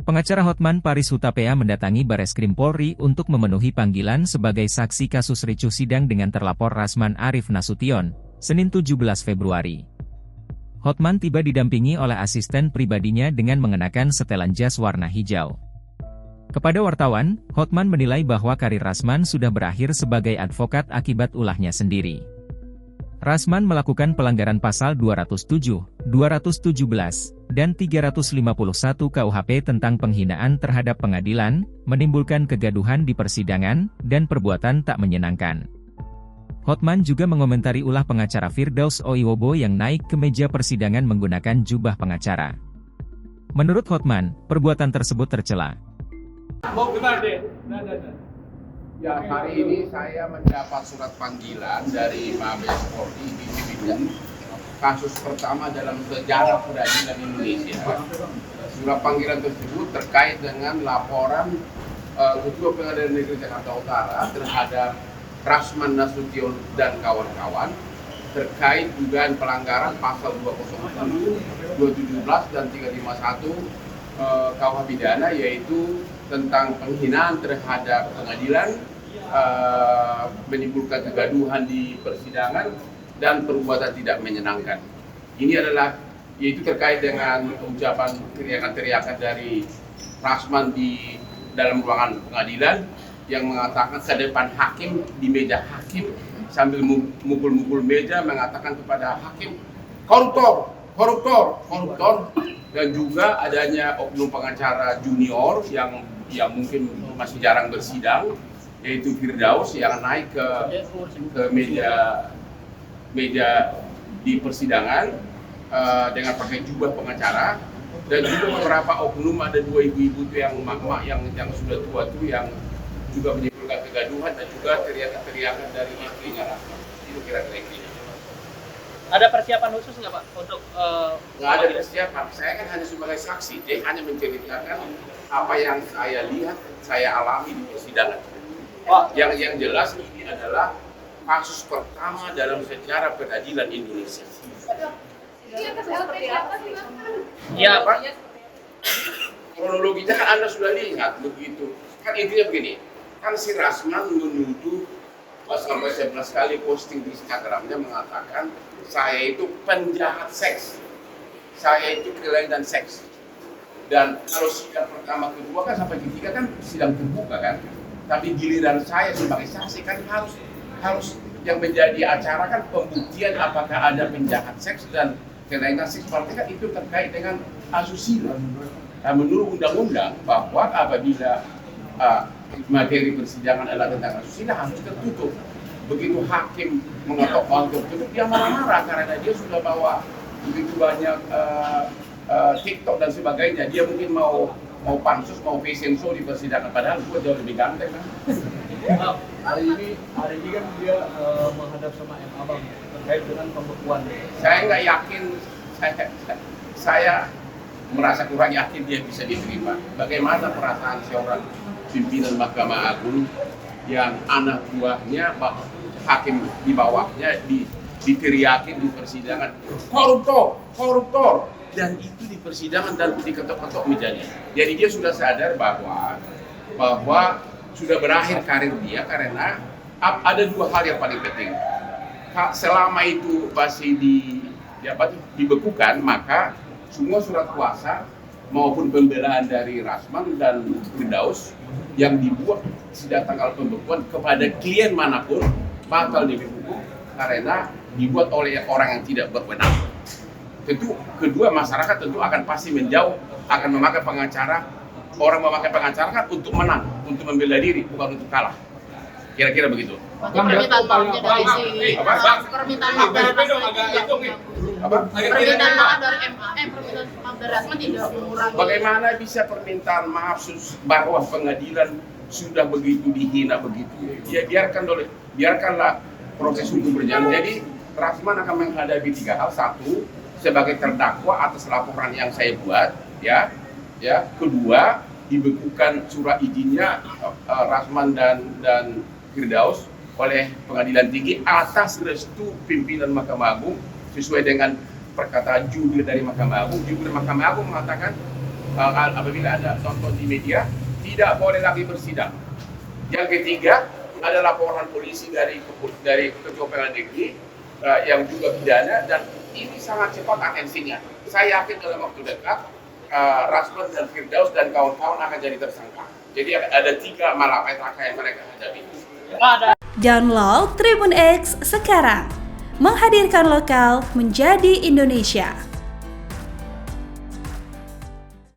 Pengacara Hotman Paris Hutapea mendatangi Bareskrim Polri untuk memenuhi panggilan sebagai saksi kasus ricuh sidang dengan terlapor Rasman Arif Nasution, Senin 17 Februari. Hotman tiba didampingi oleh asisten pribadinya dengan mengenakan setelan jas warna hijau. Kepada wartawan, Hotman menilai bahwa karir Rasman sudah berakhir sebagai advokat akibat ulahnya sendiri. Rasman melakukan pelanggaran pasal 207, 217, dan 351 KUHP tentang penghinaan terhadap pengadilan, menimbulkan kegaduhan di persidangan, dan perbuatan tak menyenangkan. Hotman juga mengomentari ulah pengacara Firdaus Oiwobo yang naik ke meja persidangan menggunakan jubah pengacara. Menurut Hotman, perbuatan tersebut tercela. Ya, hari ini saya mendapat surat panggilan dari Mabes Polri di Cibinong. Kasus pertama dalam sejarah peradilan Indonesia. Surat panggilan tersebut terkait dengan laporan Ketua Pengadilan Negeri Jakarta Utara terhadap Rasman Nasution dan kawan-kawan terkait dugaan pelanggaran pasal 207, 217 dan 351 KUH pidana, yaitu tentang penghinaan terhadap pengadilan, menimbulkan kegaduhan di persidangan, dan perbuatan tidak menyenangkan. Ini adalah yaitu terkait dengan ucapan teriakan-teriakan dari Rasman di dalam ruangan pengadilan yang mengatakan ke depan hakim, di meja hakim, sambil mukul-mukul meja mengatakan kepada hakim, koruptor, koruptor, koruptor. Dan juga adanya oknum pengacara junior yang mungkin masih jarang bersidang, yaitu Firdaus, yang naik ke meja di persidangan dengan pakai jubah pengacara, dan juga beberapa oknum, ada dua ibu-ibu itu yang mak-mak yang sudah tua itu yang juga menimbulkan kegaduhan dan juga teriakan dari istrinya. Itu kira-kira intinya. Ada persiapan khusus nggak Pak untuk? Nggak ada persiapan. Saya kan hanya sebagai saksi. Dia hanya menceritakan apa yang saya lihat, saya alami di persidangan. Yang jelas ini adalah kasus pertama dalam sejarah peradilan Indonesia. Ya, Pak. Kronologinya kan Anda sudah lihat begitu. Kan intinya begini, kan si Rasman menuduh sampai 11 kali posting di Instagramnya mengatakan saya itu penjahat seks, saya itu kelainan seks. Dan kalau sidang pertama, kedua kan sampai ketiga kan sidang terbuka kan, tapi giliran saya sebagai saksi kan harus yang menjadi acara kan pembuktian apakah ada penjahat seks dan kelainan seks, berarti kan itu terkait dengan asusila. Nah, menurut undang-undang bahwa apabila materi persidangan adalah tentang asusila harus tertutup. Begitu hakim mengetok untuk tutup, dia marah-marah karena dia sudah bawa begitu banyak TikTok dan sebagainya. Dia mungkin mau pansus, mau fashion show di persidangan, padahal gue jauh lebih ganteng kan. Hari ini kan dia menghadap sama M. Abang terkait dengan pembekuan. Saya nggak yakin, saya merasa kurang yakin dia bisa diterima. Bagaimana perasaan seorang pimpinan Mahkamah Agung yang anak buahnya, hakim di bawahnya diteriakin di persidangan, koruptor, koruptor, dan itu di persidangan dan diketok-ketok mejanya. Jadi dia sudah sadar bahwa sudah berakhir karir dia, karena ada dua hal yang paling penting. Selama itu masih dibekukan, maka semua surat kuasa maupun pembelaan dari Rasman dan Firdaus yang dibuat sejak tanggal pembekuan kepada klien manapun batal dibekukan karena dibuat oleh orang yang tidak berwenang. Tentu kedua, masyarakat tentu akan pasti menjauh, akan memakai pengacara. Orang memakai pengacara kan untuk menang, untuk membela diri, bukan untuk kalah. Kira-kira begitu. Permintaan maafnya dari si permintaan maaf dari permintaan maaf dari MAM, permintaan maaf dari Rasman tidak mengurangi. Bagaimana bisa permintaan maaf bahwa pengadilan sudah begitu dihina begitu? Ya biarkanlah proses hukum berjalan. Jadi Rasman akan menghadapi tiga hal. Satu, sebagai terdakwa atas laporan yang saya buat, ya. Kedua, dibekukan surat izinnya Rasman dan Firdaus oleh Pengadilan Tinggi atas restu pimpinan Mahkamah Agung sesuai dengan perkataan jubir dari Mahkamah Agung. Jubir Mahkamah Agung mengatakan apabila Anda tonton di media, tidak boleh lagi bersidang. Yang ketiga ada laporan polisi dari Ketua Pengadilan Negeri yang juga pidana, dan ini sangat cepat atensinya. Saya yakin dalam waktu dekat Rasman dan Firdaus dan kawan-kawan akan jadi tersangka. Jadi ada 3 malapetaka yang mereka hadapi. Download Tribun X sekarang, menghadirkan lokal menjadi Indonesia.